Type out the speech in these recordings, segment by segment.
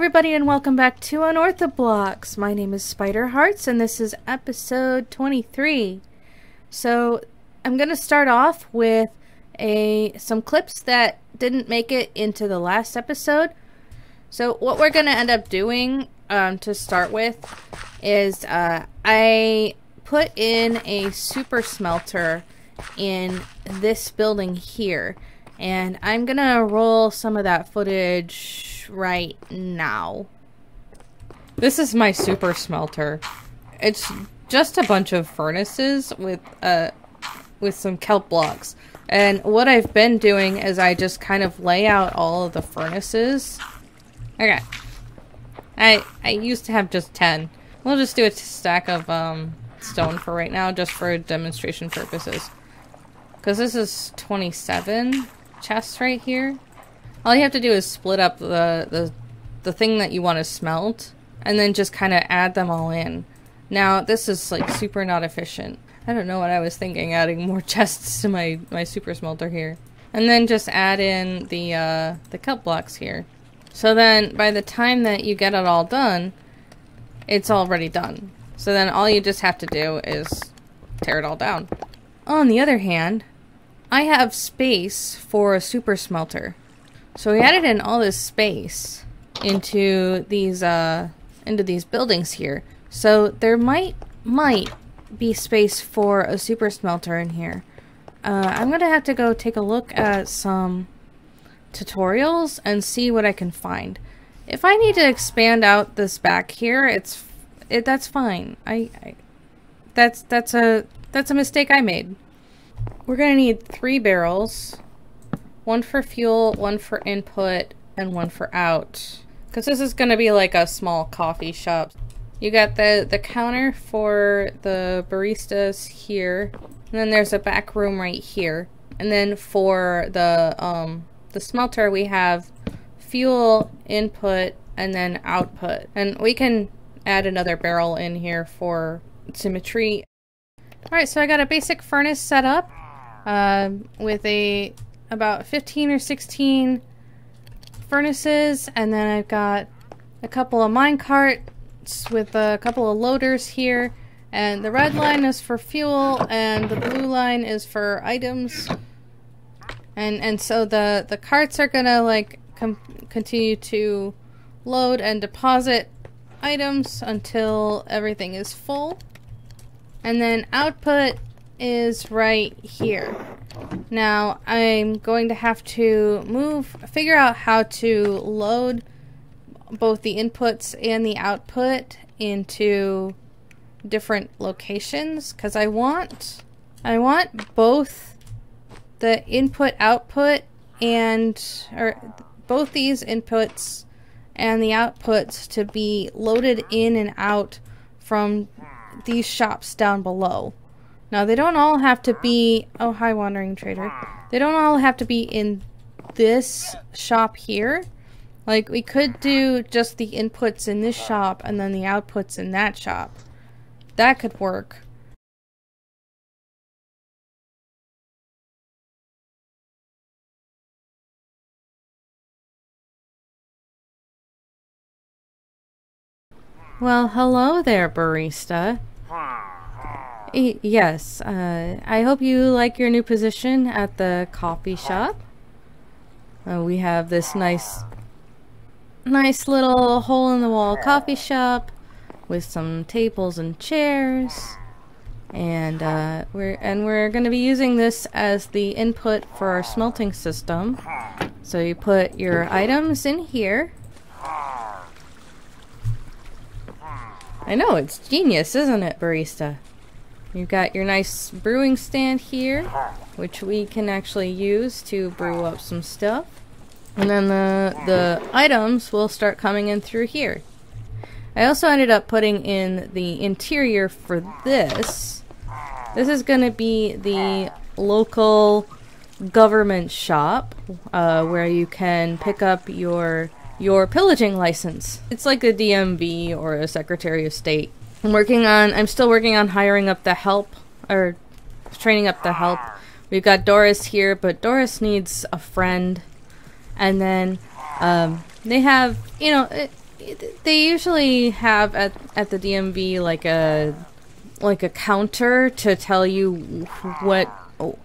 everybody, and welcome back to Unorthoblocks. My name is SpiderHearts, and this is episode 23. So, I'm going to start off with some clips that didn't make it into the last episode. So, what we're going to end up doing to start with is I put in a super smelter in this building here. And I'm gonna roll some of that footage right now. This is my super smelter. It's just a bunch of furnaces with some kelp blocks. And what I've been doing is I just kind of lay out all of the furnaces. Okay. I used to have just 10. We'll just do a stack of stone for right now, just for demonstration purposes. Because this is 27 chests right here. All you have to do is split up the thing that you want to smelt, and then just kind of add them all in. Now, this is like super not efficient. I don't know what I was thinking, adding more chests to my super smelter here. And then just add in the kelp blocks here. So then, by the time that you get it all done, it's already done. So then all you just have to do is tear it all down. On the other hand, I have space for a super smelter. So we added in all this space into these buildings here. So there might be space for a super smelter in here. I'm gonna have to go take a look at some tutorials and see what I can find. If I need to expand out this back here, that's fine. That's a mistake I made. We're gonna need 3 barrels, 1 for fuel, 1 for input, and 1 for out. Because this is gonna be like a small coffee shop. You got the counter for the baristas here, and then there's a back room right here. And then for the smelter, we have fuel, input, and then output. And we can add another barrel in here for symmetry. Alright, so I got a basic furnace set up with about 15 or 16 furnaces, and then I've got a couple of mine carts with a couple of loaders here, and the red line is for fuel and the blue line is for items. And so the carts are gonna like continue to load and deposit items until everything is full. And then output is right here. Now I'm going to have to figure out how to load both the inputs and the output into different locations, because I want both the input output or both these inputs and the outputs to be loaded in and out from these shops down below. Now they don't all have to be, oh hi wandering trader, they don't all have to be in this shop here. Like we could do just the inputs in this shop and then the outputs in that shop. That could work. Well, hello there, barista. Yes, I hope you like your new position at the coffee shop. We have this nice little hole-in-the-wall coffee shop with some tables and chairs, and we're going to be using this as the input for our smelting system. So you put your items in here. I know, it's genius, isn't it, barista? You've got your nice brewing stand here, which we can actually use to brew up some stuff. And then the items will start coming in through here. I also ended up putting in the interior for this. This is going to be the local government shop, where you can pick up your pillaging license. It's like a DMV or a Secretary of State. I'm still working on hiring up the help, or training up the help. We've got Doris here, but Doris needs a friend. And then they have, you know, they usually have at the DMV like a counter to tell you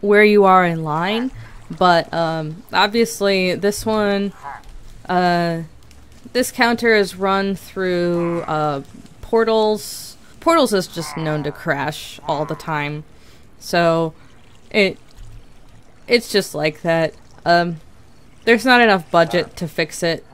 where you are in line, but obviously this one, this counter is run through portals. Portals is just known to crash all the time, so it's just like that. There's not enough budget to fix it.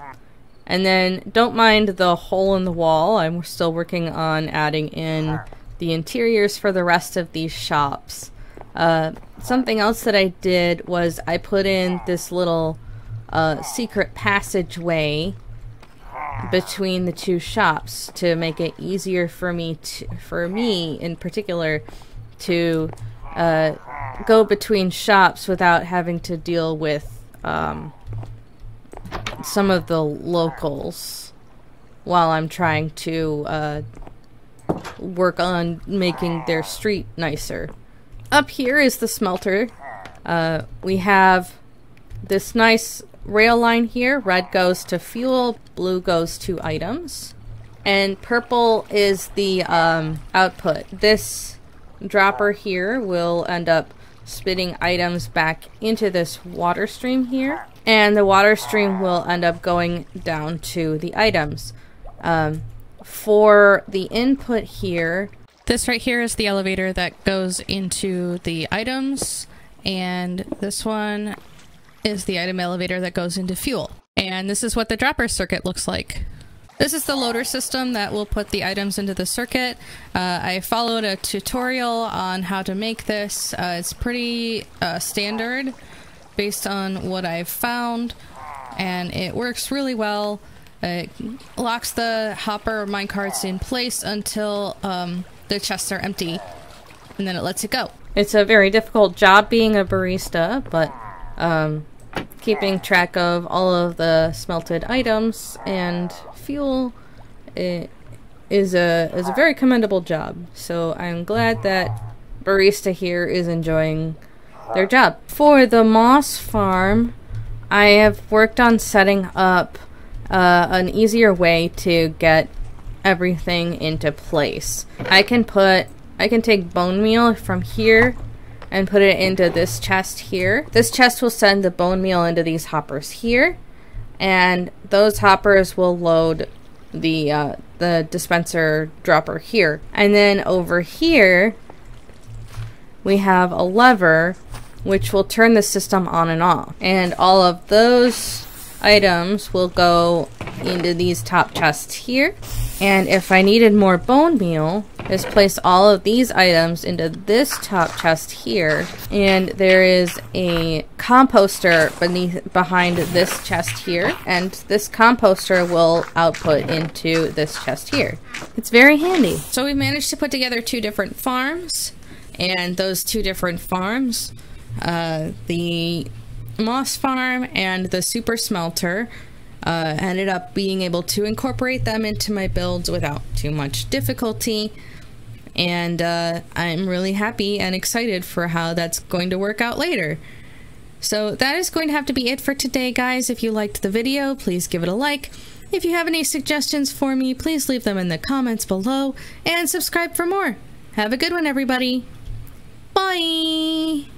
And then don't mind the hole in the wall. I'm still working on adding in the interiors for the rest of these shops. Something else that I did was I put in this little secret passageway between the two shops to make it easier for me in particular to go between shops without having to deal with some of the locals while I'm trying to work on making their street nicer. Up here is the smelter. We have this nice rail line here. Red goes to fuel, blue goes to items, and purple is the output. This dropper here will end up spitting items back into this water stream here, and the water stream will end up going down to the items. For the input here, this right here is the elevator that goes into the items, and this one is the item elevator that goes into fuel. And this is what the dropper circuit looks like. This is the loader system that will put the items into the circuit. I followed a tutorial on how to make this. It's pretty standard based on what I've found, and it works really well. It locks the hopper minecarts in place until the chests are empty, and then it lets it go. It's a very difficult job being a barista, but keeping track of all of the smelted items and fuel is a very commendable job. So I'm glad that barista here is enjoying their job. For the moss farm, I have worked on setting up an easier way to get everything into place. I can take bone meal from here and put it into this chest here. This chest will send the bone meal into these hoppers here, and those hoppers will load the dispenser dropper here. And then over here we have a lever which will turn the system on and off, and all of those items will go into these top chests here. And if I needed more bone meal, just place all of these items into this top chest here, and there is a composter behind this chest here, and this composter will output into this chest here. It's very handy. So we managed to put together two different farms, and those two different farms, the moss farm and the super smelter, ended up being able to incorporate them into my builds without too much difficulty, and I'm really happy and excited for how that's going to work out later. So that is going to have to be it for today, guys. If you liked the video, please give it a like. If you have any suggestions for me, please leave them in the comments below, and subscribe for more. Have a good one, everybody. Bye!